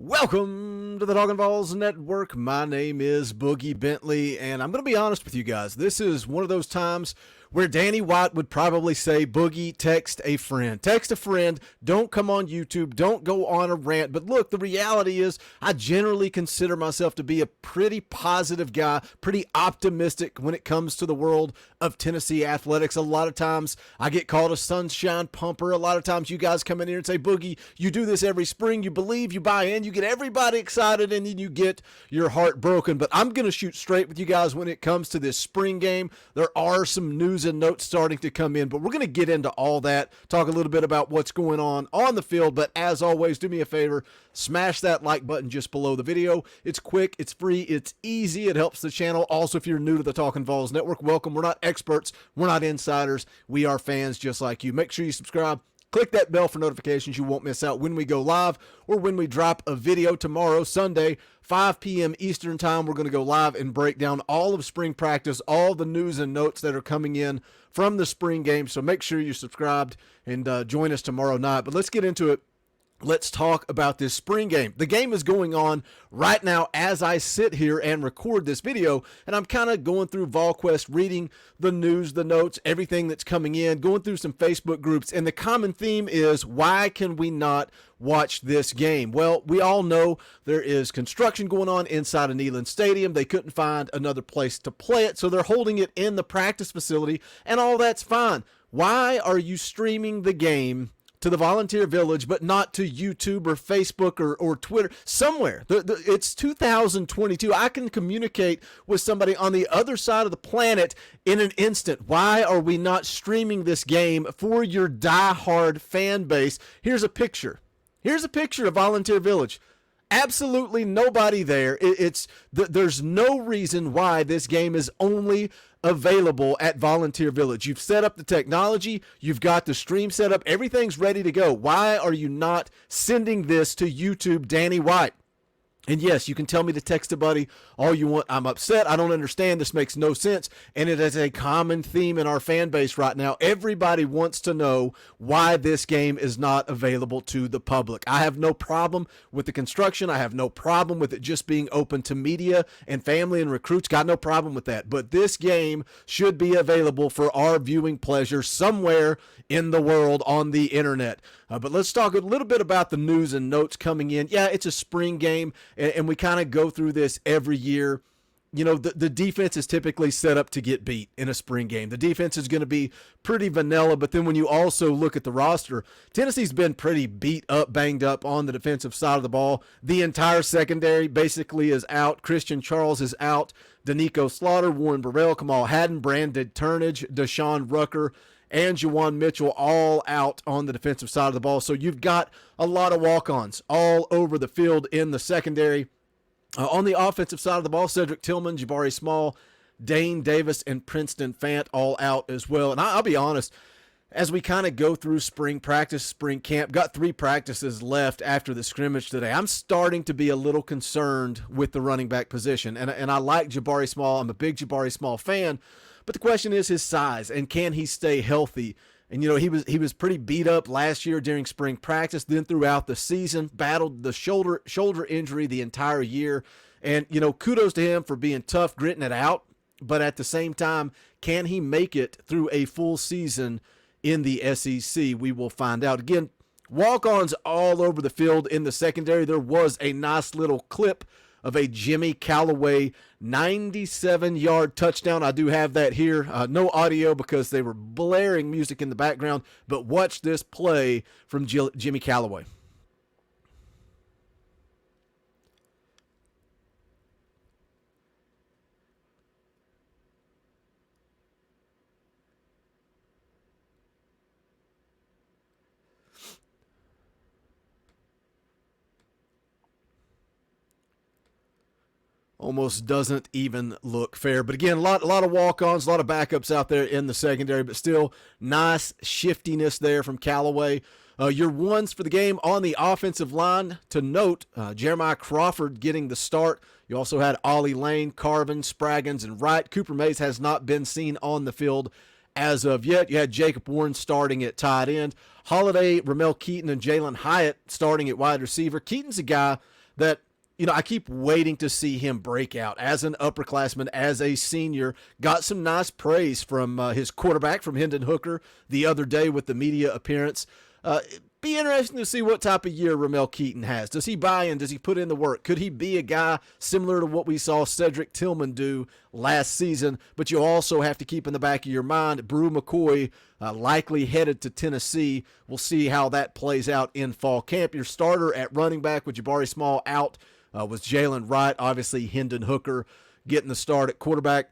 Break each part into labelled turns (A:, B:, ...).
A: Welcome to the Talkin VAWLS Network. My name is Boogie Bentley, and I'm going to be honest with you guys. This is one of those times where Danny White would probably say, Boogie, text a friend. Text a friend. Don't come on YouTube. Don't go on a rant. But look, the reality is I generally consider myself to be a pretty positive guy, pretty optimistic when it comes to the world of Tennessee athletics. A lot of times I get called a sunshine pumper. A lot of times you guys come in here and say, Boogie, you do this every spring. You believe, you buy in, you get everybody excited, and then you get your heart broken. But I'm going to shoot straight with you guys when it comes to this spring game. There are some news and notes starting to come in, but we're going to get into all that, talk a little bit about what's going on the field. But as always, do me a favor, smash that like button just below the video. It's quick, it's free, it's easy, it helps the channel. Also, if you're new to the Talkin VAWLS Network, welcome. We're not experts, we're not insiders, we are fans just like you. Make sure you subscribe. Click that bell for notifications. You won't miss out when we go live or when we drop a video tomorrow, Sunday, 5 p.m. Eastern time. We're going to go live and break down all of spring practice, all the news and notes that are coming in from the spring game. So make sure you're subscribed and join us tomorrow night. But let's get into it. Let's talk about this spring game. The game is going on right now as I sit here and record this video, and I'm kind of going through VolQuest, reading the news, the notes, everything that's coming in, going through some Facebook groups, and the common theme is, why can we not watch this game? Well, we all know there is construction going on inside of Neyland Stadium. They couldn't find another place to play it, so they're holding it in the practice facility, and all that's fine. Why are you streaming the game to the Volunteer Village, but not to YouTube or Facebook or Twitter? Somewhere. It's 2022. I can communicate with somebody on the other side of the planet in an instant. Why are we not streaming this game for your diehard fan base? Here's a picture. Here's a picture of Volunteer Village. Absolutely nobody there. There's no reason why this game is only available at Volunteer Village. You've set up the technology, you've got the stream set up, everything's ready to go. Why are you not sending this to YouTube, Danny White? And yes, you can tell me to text a buddy all you want. I'm upset. I don't understand. This makes no sense. And it is a common theme in our fan base right now. Everybody wants to know why this game is not available to the public. I have no problem with the construction. I have no problem with it just being open to media and family and recruits. Got no problem with that. But this game should be available for our viewing pleasure somewhere in the world on the internet. But let's talk a little bit about the news and notes coming in. Yeah, it's a spring game, and we kind of go through this every year. You know, the defense is typically set up to get beat in a spring game. The defense is going to be pretty vanilla, but then when you also look at the roster, Tennessee's been pretty beat up, banged up on the defensive side of the ball. The entire secondary basically is out. Christian Charles is out. Danico Slaughter, Warren Burrell, Kamal Haddon, Brandon Turnage, Deshaun Rucker, and Juwan Mitchell all out on the defensive side of the ball. So you've got a lot of walk-ons all over the field in the secondary. On the offensive side of the ball, Cedric Tillman, Jabari Small, Dane Davis, and Princeton Fant all out as well. And I'll be honest, as we kind of go through spring practice, spring camp, got 3 practices left after the scrimmage today, I'm starting to be a little concerned with the running back position. And I like Jabari Small. I'm a big Jabari Small fan. But the question is his size, and can he stay healthy? And, you know, he was pretty beat up last year during spring practice, then throughout the season, battled the shoulder injury the entire year. And, you know, kudos to him for being tough, gritting it out. But at the same time, can he make it through a full season in the SEC? We will find out. Again, walk-ons all over the field in the secondary. There was a nice little clip of a Jimmy Callaway 97-yard touchdown. I do have that here. No audio because they were blaring music in the background, but watch this play from Jimmy Callaway. Almost doesn't even look fair. But again, a lot of walk-ons, a lot of backups out there in the secondary, but still nice shiftiness there from Callaway. Your ones for the game on the offensive line, to note, Jeremiah Crawford getting the start. You also had Ollie Lane, Carvin, Spraggins, and Wright. Cooper Mays has not been seen on the field as of yet. You had Jacob Warren starting at tight end. Holiday, Ramel Keaton, and Jalen Hyatt starting at wide receiver. Keaton's a guy that, I keep waiting to see him break out as an upperclassman, as a senior. Got some nice praise from his quarterback, from Hendon Hooker, the other day with the media appearance. Be interesting to see what type of year Ramel Keaton has. Does he buy in? Does he put in the work? Could he be a guy similar to what we saw Cedric Tillman do last season? But you also have to keep in the back of your mind, Brew McCoy likely headed to Tennessee. We'll see how that plays out in fall camp. Your starter at running back with Jabari Small out was Jalen Wright. Obviously, Hendon Hooker getting the start at quarterback.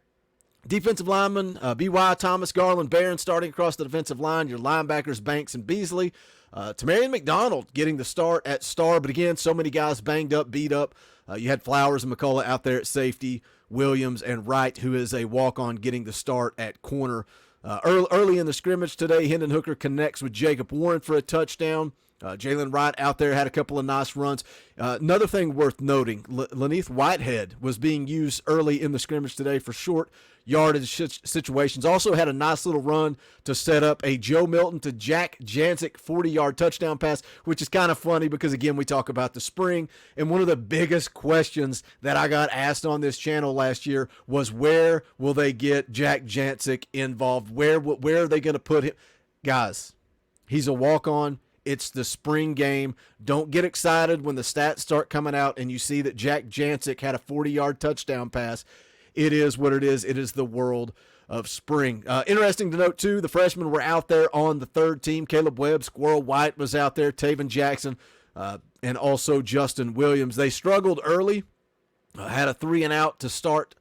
A: Defensive lineman, B.Y. Thomas, Garland Barron starting across the defensive line. Your linebackers, Banks and Beasley. Tamarian McDonald getting the start at star, but again, so many guys banged up, beat up. You had Flowers and McCullough out there at safety, Williams and Wright, who is a walk-on, getting the start at corner. Early in the scrimmage today, Hendon Hooker connects with Jacob Warren for a touchdown. Jalen Wright out there had a couple of nice runs. Another thing worth noting, Laneith Whitehead was being used early in the scrimmage today for short yardage situations. Also had a nice little run to set up a Joe Milton to Jack Jancic 40-yard touchdown pass, which is kind of funny because, again, we talk about the spring, and one of the biggest questions that I got asked on this channel last year was, where will they get Jack Jancic involved? Where are they going to put him? Guys, he's a walk-on. It's the spring game. Don't get excited when the stats start coming out and you see that Jack Jancic had a 40-yard touchdown pass. It is what it is. It is the world of spring. Interesting to note, too, the freshmen were out there on the third team. Caleb Webb, Squirrel White was out there, Taven Jackson, and also Justin Williams. They struggled early, had a 3-and-out to start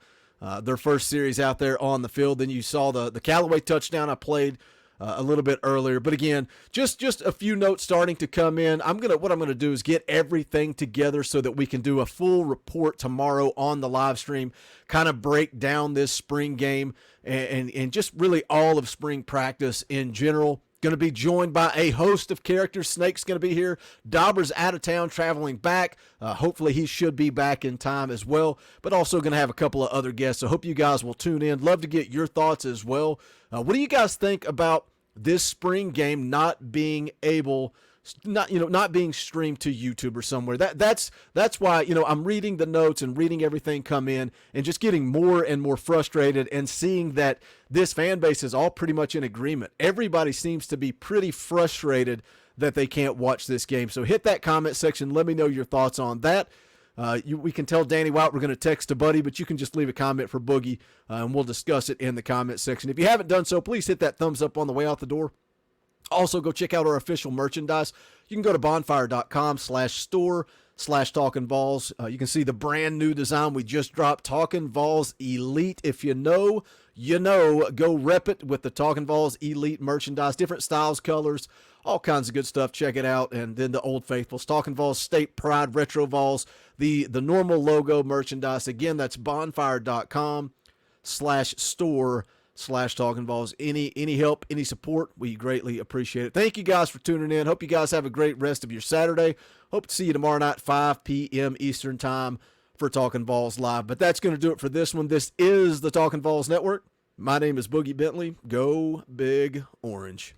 A: their first series out there on the field. Then you saw the Callaway touchdown I played a little bit earlier. But again, just a few notes starting to come in. What I'm gonna do is get everything together so that we can do a full report tomorrow on the live stream, kind of break down this spring game and just really all of spring practice in general. Going to be joined by a host of characters. Snake's going to be here. Dauber's out of town, traveling back. Hopefully he should be back in time as well, but also going to have a couple of other guests. So hope you guys will tune in. Love to get your thoughts as well. What do you guys think about this spring game not being streamed to YouTube or somewhere? That's why, I'm reading the notes and reading everything come in and just getting more and more frustrated and seeing that this fan base is all pretty much in agreement. Everybody seems to be pretty frustrated that they can't watch this game. So hit that comment section. Let me know your thoughts on that. We can tell Danny White we're going to text a buddy, but you can just leave a comment for Boogie, and we'll discuss it in the comment section. If you haven't done so, please hit that thumbs up on the way out the door. Also, go check out our official merchandise. You can go to bonfire.com/store/TalkinVols. You can see the brand new design we just dropped, Talkin Vols Elite. If you know, go rep it with the Talkin Vols Elite merchandise, different styles, colors, all kinds of good stuff. Check it out. And then the Old Faithfuls, Talkin Vols State Pride Retro Vols, the normal logo merchandise. Again, that's bonfire.com/store/TalkinVols. Any help, any support, we greatly appreciate it. Thank you guys for tuning in. Hope you guys have a great rest of your Saturday. Hope to see you tomorrow night, 5 p.m. Eastern time for Talkin Vols Live. But that's going to do it for this one. This is the Talkin Vols Network. My name is Boogie Bentley. Go Big Orange.